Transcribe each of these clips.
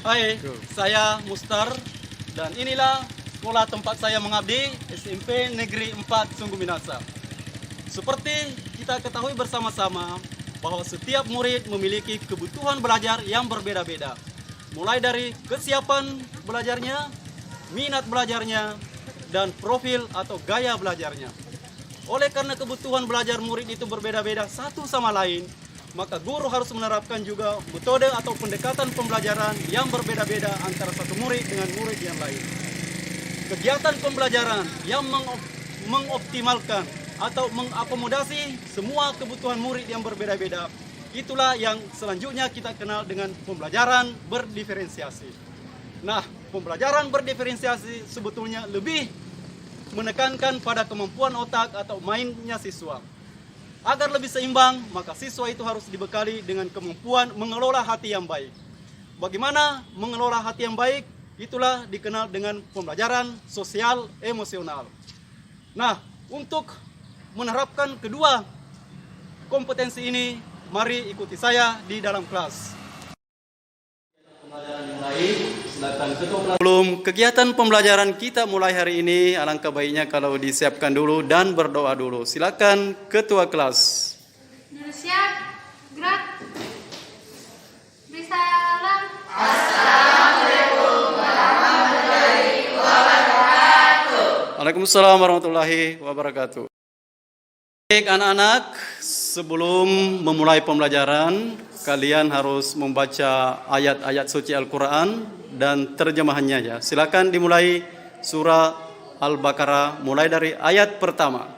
Hai, saya Mustar dan inilah sekolah tempat saya mengabdi, SMP Negeri 4 Sungguh Minasa. Seperti kita ketahui bersama-sama bahwa setiap murid memiliki kebutuhan belajar yang berbeda-beda. Mulai dari kesiapan belajarnya, minat belajarnya, dan profil atau gaya belajarnya. Oleh karena kebutuhan belajar murid itu berbeda-beda satu sama lain, maka guru harus menerapkan juga metode atau pendekatan pembelajaran yang berbeda-beda antara satu murid dengan murid yang lain. Kegiatan pembelajaran yang mengoptimalkan atau mengakomodasi semua kebutuhan murid yang berbeda-beda, itulah yang selanjutnya kita kenal dengan pembelajaran berdiferensiasi. Nah, pembelajaran berdiferensiasi sebetulnya lebih menekankan pada kemampuan otak atau mindnya siswa. Agar lebih seimbang, maka siswa itu harus dibekali dengan kemampuan mengelola hati yang baik. Bagaimana mengelola hati yang baik? Itulah dikenal dengan pembelajaran sosial emosional. Nah, untuk menerapkan kedua kompetensi ini, mari ikuti saya di dalam kelas. Pembelajaran dimulai. Silakan ketua kelas. Sebelum kegiatan pembelajaran kita mulai hari ini, alangkah baiknya kalau disiapkan dulu dan berdoa dulu. Silakan ketua kelas. Siap, gerak. Beri salam. Assalamualaikum warahmatullahi wabarakatuh. Waalaikumsalam warahmatullahi wabarakatuh. Baik anak-anak, sebelum memulai pembelajaran, kalian harus membaca ayat-ayat suci Al-Quran dan terjemahannya ya. Silakan dimulai surah Al-Baqarah mulai dari ayat pertama.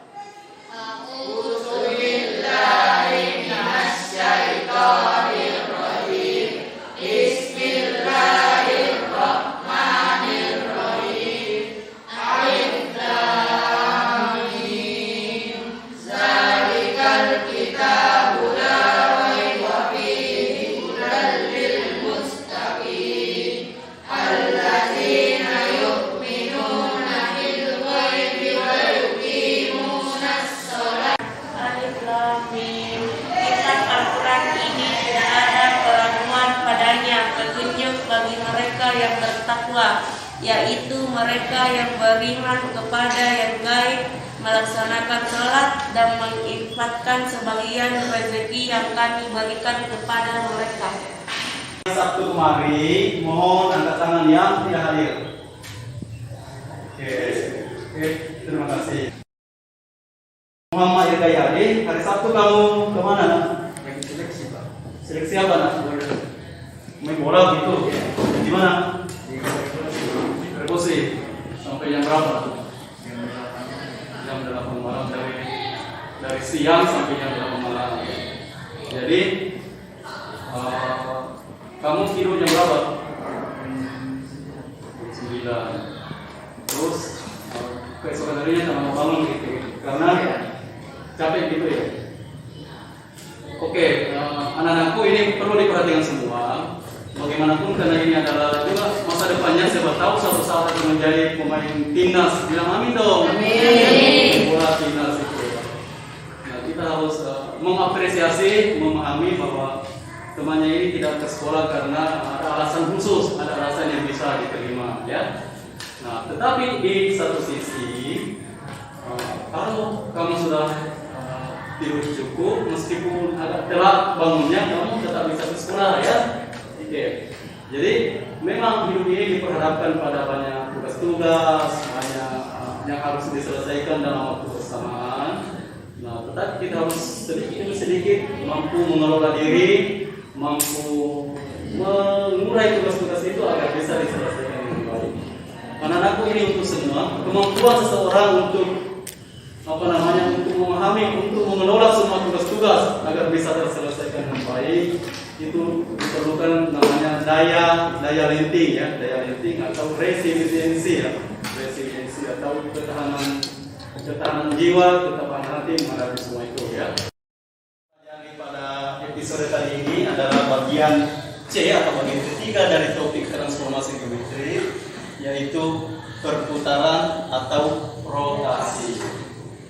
Yang bertakwa, yaitu mereka yang beriman kepada yang gaib, melaksanakan sholat dan menginfakkan sebagian rezeki yang kami berikan kepada mereka. Sabtu kemari, mohon angkat tangan yang tidak hadir. Oke, terima kasih. Muhammad Irkayadi, hari Sabtu kamu kemana? Lagi seleksi Pak. Seleksi apa nak? Main bola gitu. Di mana? Di Reposi. Sampai jam berapa? Jam 8. Jam 8 malam dari siang sampai jam 8 malam. Jadi kamu tidur jam berapa? 9. Terus keesokan harinya sama bangun gitu. Karena capek gitu ya. Oke, anak-anakku ini perlu diperhatikan semua. Bagaimanapun karena ini adalah juga masa depannya, siapa tahu suatu saat akan menjadi pemain timnas. Bilang amin dong. Amin. Bola timnas itu. Nah, kita harus mengapresiasi, memahami bahwa temannya ini tidak ke sekolah karena ada alasan khusus, ada alasan yang bisa diterima, ya. Nah, tetapi di satu sisi, kalau kamu sudah tidur cukup, meskipun agak telat bangunnya, kamu tetap bisa ke sekolah, ya. Oke. Jadi memang hidup ini diperhadapkan pada banyak tugas-tugas, banyak yang harus diselesaikan dalam waktu bersamaan. Nah, tetapi kita harus sedikit demi sedikit mampu mengelola diri, mampu mengurai tugas-tugas itu agar bisa diselesaikan dengan baik. Anak-anakku ini untuk semua kemampuan seseorang untuk untuk memahami, untuk mengelola semua tugas-tugas agar bisa terselesaikan dengan baik, itu diperlukan namanya daya lenting ya, daya lenting atau resiliensi ya, resiliensi atau ketahanan jiwa, ketahanan hati menghadapi semua itu ya. Yang pada episode kali ini adalah bagian C atau bagian ketiga dari topik transformasi geometri, yaitu perputaran atau rotasi.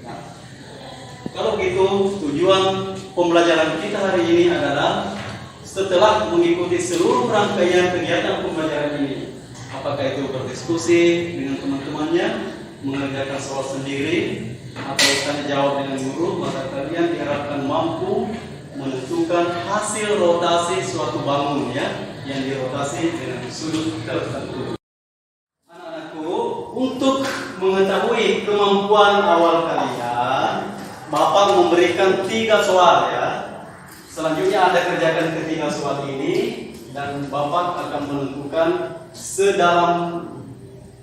Nah, kalau begitu tujuan pembelajaran kita hari ini adalah setelah mengikuti seluruh rangkaian kegiatan pembelajaran ini. Apakah itu berdiskusi dengan teman-temannya, mengerjakan soal sendiri, atau tanya jawab dengan guru, maka kalian diharapkan mampu menentukan hasil rotasi suatu bangun ya, yang dirotasi dengan sudut tertentu. Anak-anakku, untuk mengetahui kemampuan awal kalian, Bapak memberikan 3 soal ya. Selanjutnya Anda kerjakan ketiga soal ini dan Bapak akan menentukan sedalam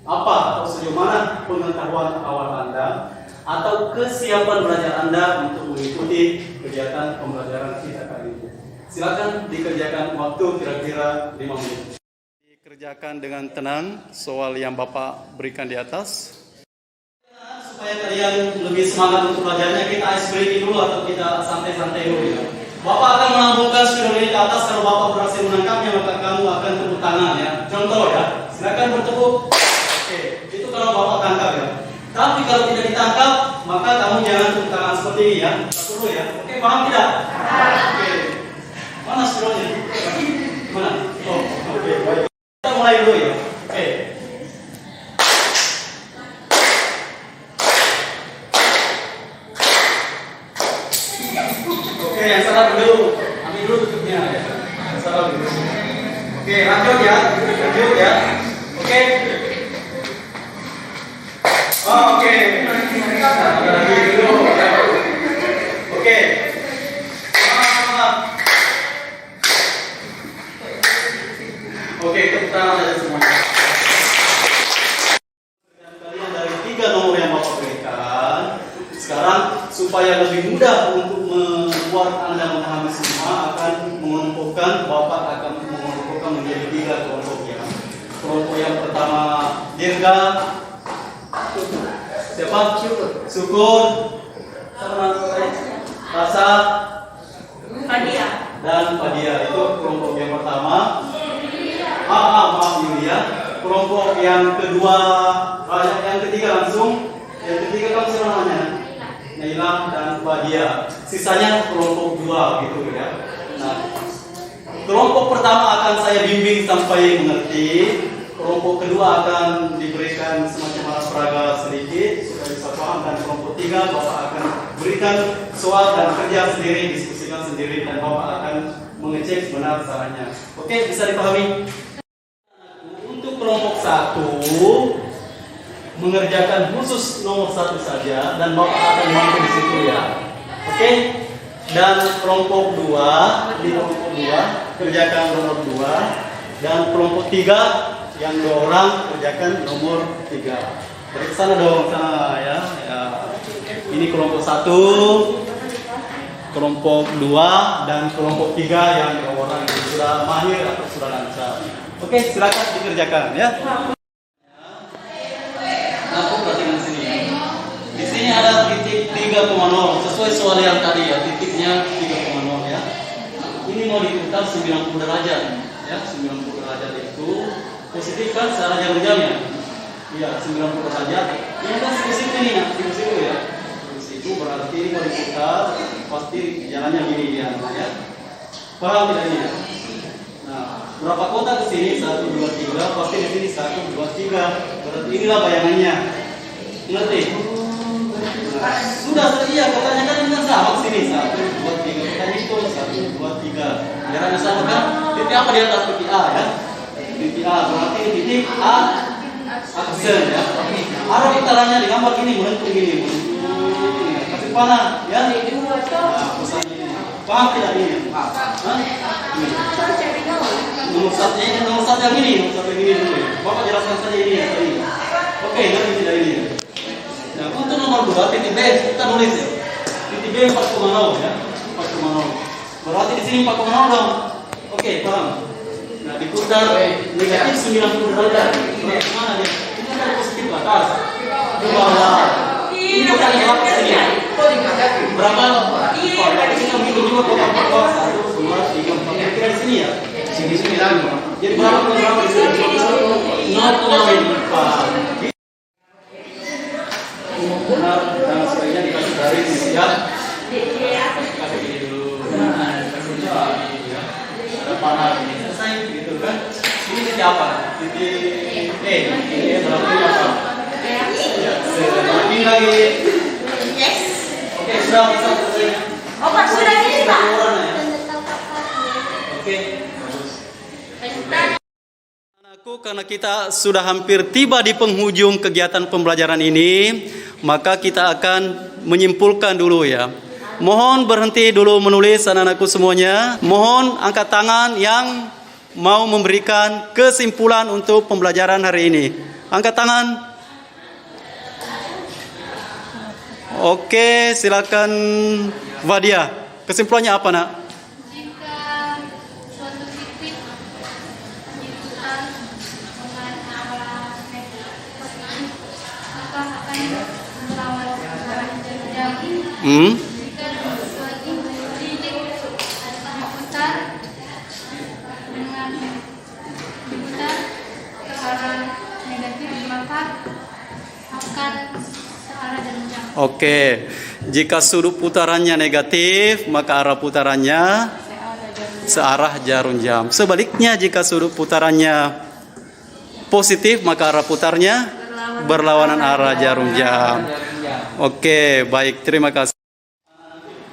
apa atau sejauh mana pengetahuan awal Anda atau kesiapan belajar Anda untuk mengikuti kegiatan pembelajaran kita kali ini. Silakan dikerjakan waktu kira-kira 5 menit. Dikerjakan dengan tenang soal yang Bapak berikan di atas. Supaya kalian lebih semangat untuk belajarnya, kita ice breaking dulu atau kita santai-santai dulu ya. Bapak akan melambungkan spidol ini ke atas. Kalau Bapak berhasil menangkapnya, maka kamu akan tepuk tangan ya. Contoh ya, silakan bertepuk. Oke, itu kalau Bapak tangkap ya. Tapi kalau tidak ditangkap, maka kamu jangan tepuk tangan seperti ini ya. Tak perlu ya. Oke, paham tidak? Oke. Mana spidolnya? Mana? Oh, oke, baik. Kita mulai dulu ya. Oke. Oke, yang salah dulu. Ambil dulu tutupnya ya. Yang salah dulu. Oke, lanjut ya. Lanjut ya. Oke. Oh, oke. Nah, lagi dulu. Oke. Semangat. Oke, tepuk tangan saja semuanya. Dan kalian dari 3 nomor yang Bapak berikan, sekarang supaya lebih mudah untuk membuat Anda memahami semua, akan mengelompokkan, Bapak akan mengelompokkan menjadi 3 kelompok ya. Kelompok yang pertama dirga, siapa? Syukur, rasa, Padia. dan padia. Itu kelompok yang pertama. Maaf Yulia. Kelompok yang kedua, yang ketiga langsung. Yang ketiga kamu siapa namanya? Naila dan Fadia. Sisanya kelompok 2 gitu ya. Nah, kelompok pertama akan saya bimbing sampai mengerti. Kelompok kedua akan diberikan semacam alat peraga sedikit supaya bisa paham, dan kelompok 3 Bapak akan berikan soal dan kerja sendiri, diskusikan sendiri, dan Bapak akan mengecek benar caranya. Oke, bisa dipahami? Untuk kelompok 1 mengerjakan khusus nomor 1 saja, dan Bapak akan mampu di situ ya. Oke? Dan kelompok 2, di kelompok 2 kerjakan nomor 2, dan kelompok 3 yang 2 orang kerjakan nomor 3. Dari sana dong, sana ya. Ini kelompok 1, kelompok 2, dan kelompok 3 yang 2 orang yang sudah mahir atau sudah lancar. Oke, silakan dikerjakan ya. Aku perhatikan di sini. Di sini ada titik 3,0 sesuai soal yang tadi ya, titiknya 3,0 ya. Ini mau diputar 90 derajat ya, 90 derajat itu positif kan secara jam-jamnya. Iya, 90 derajat. Ini kan positif ini ya, positif ya. Itu berarti ini mau diputar pasti jalannya gini ya. Paham tidak ini? Nah, berapa kotak ke sini? 1, 2, 3. Pasti di sini 1, 2, 3. Berarti inilah bayangannya. Ngerti? Nah, sudah iya, kotaknya kan dengan sama ke sini. 1, 2, 3. Kita hitung 1, 2, 3. Jaraknya sama kan? Titik apa di atas? Titik A ya. Titik A berarti titik A aksen ya. Arah putarannya digambar gini, menentu gini. Kasih panah ya. Nah, pesan ini. Paham tidak ini? Hah? Nomor satu yang ini dulu ya. Bapak jelaskan saja ini ya. Oke, ngerti tidak ini ya. Nah, untuk nomor 2 titik B kita nulis ya. Titik B 4,0 ya. 4,0. Berarti di sini 4,0 dong. Oke, paham. Nah, diputar negatif 90 derajat. Berarti mana dia? Ini kan positif ke atas. Ke bawah. Ini bukan yang ke sini. Berapa? Di sini begitu juga kotak 1, 2, 3, 4. Kira di sini ya. Sini lagi. Jadi berapa di sini? 0,4. Benar, dan sebaiknya dikasih garis ya. Kasih gini dulu. titik apa? Titik E. E berarti apa? Ya, ini lagi. Yes. Oke, sudah bisa selesai. Oh, Pak, sudah ini, Pak. Oke, bagus. Anakku, karena kita sudah hampir tiba di penghujung kegiatan pembelajaran ini, maka kita akan menyimpulkan dulu ya. Mohon berhenti dulu menulis anak-anakku semuanya. Mohon angkat tangan yang mau memberikan kesimpulan untuk pembelajaran hari ini. Angkat tangan. Oke, silakan Vadia. Kesimpulannya apa, Nak? Jika suatu titik diputar dengan arah negatif, maka akan melawan arah jam. Jika suatu titik diputar ke arah negatif, maka akan searah jarum jam. Oke, jika sudut putarannya negatif, maka arah putarannya searah jarum jam. Sebaliknya, jika sudut putarannya positif, maka arah putarnya berlawanan arah jarum jam. Oke, baik, terima kasih.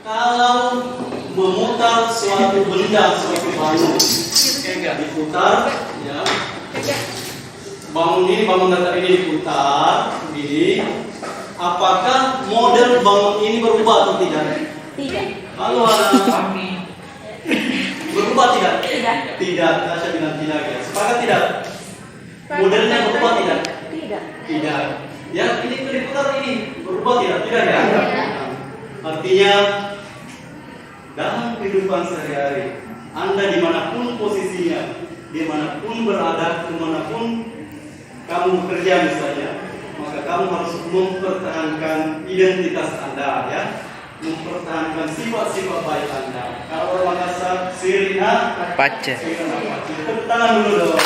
Kalau memutar suatu benda, suatu bangun, diputar, ya. Bangun datar ini diputar, begini. Apakah model bangun ini berubah atau tidak? Tidak. Halo anak. Berubah tidak? Tidak. Tidak. Tasya bilang tidak ya. Sepakat tidak? Modelnya berubah tidak? Tidak. Tidak. Ya, ini diputar ini berubah tidak? Tidak ya? Artinya dalam kehidupan sehari-hari, Anda dimanapun posisinya, dimanapun berada, dimanapun kamu bekerja misalnya, maka kamu harus mempertahankan identitas Anda ya, mempertahankan sifat-sifat baik Anda. Kalau orang Makassar, sirina, Pace. tepuk tangan dulu dong.